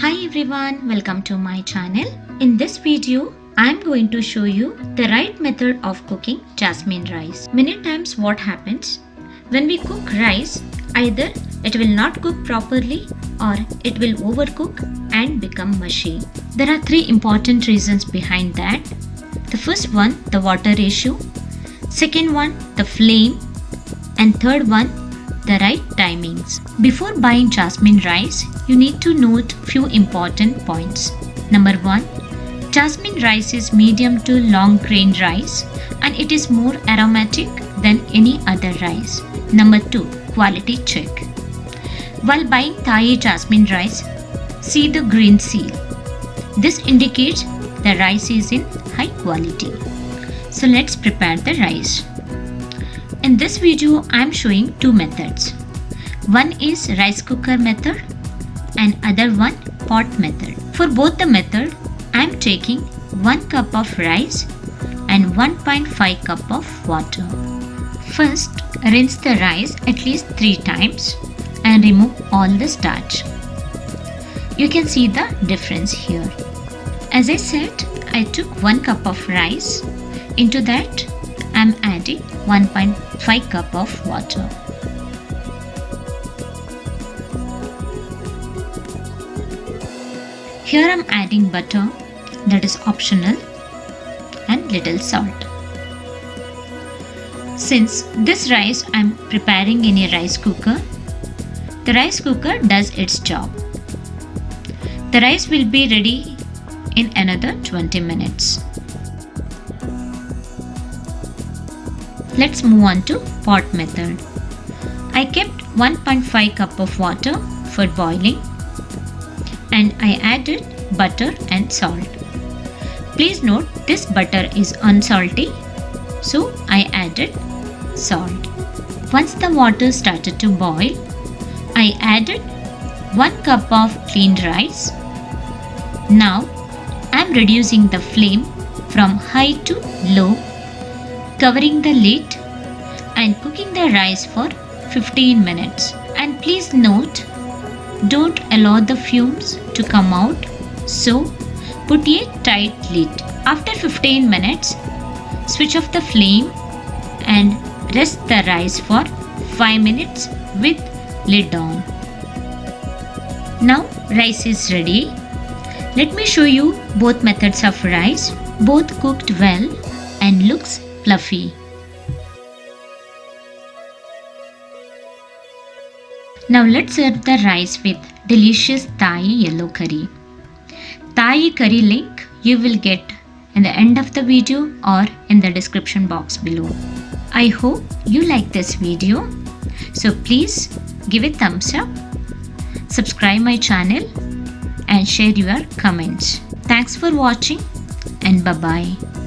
Hi everyone, welcome to my channel. In this video, I am going to show you the right method of cooking jasmine rice. Many times what happens when we cook rice, either it will not cook properly or it will overcook and become mushy. There are three important reasons behind that. The first one, the water ratio. Second one, the flame. And third one, the right timings. Before buying jasmine rice, you need to note few important points. Number 1, jasmine rice is medium to long grain rice and it is more aromatic than any other rice. Number 2, quality check. While buying Thai jasmine rice, see the green seal. This indicates the rice is in high quality. So let's prepare the rice. In this video, I am showing two methods. One is rice cooker method and other one pot method. For both the method, I am taking 1 cup of rice and 1.5 cup of water. First, rinse the rice at least 3 times and remove all the starch. You can see the difference here. As I said, I took 1 cup of rice. Into that, I am adding 1.5 cup of water. Here I am adding butter, that is optional, and little salt. Since this rice I am preparing in a rice cooker, the rice cooker does its job. The rice will be ready in another 20 minutes. Let's move on to pot method. I kept 1.5 cup of water for boiling and I added butter and salt. Please note this butter is unsalty, so I added salt. Once the water started to boil, I added 1 cup of clean rice. Now I am reducing the flame from high to low, covering the lid and cooking the rice for 15 minutes. And please note, don't allow the fumes to come out, so put a tight lid. After 15 minutes, switch off the flame and rest the rice for 5 minutes with lid on. Now rice is ready. Let me show you both methods of rice. Both cooked well and looks fluffy. Now let's serve the rice with delicious Thai yellow curry. Thai curry link you will get in the end of the video or in the description box below. I hope you like this video, so please give it thumbs up, subscribe my channel and share your comments. Thanks for watching and bye bye.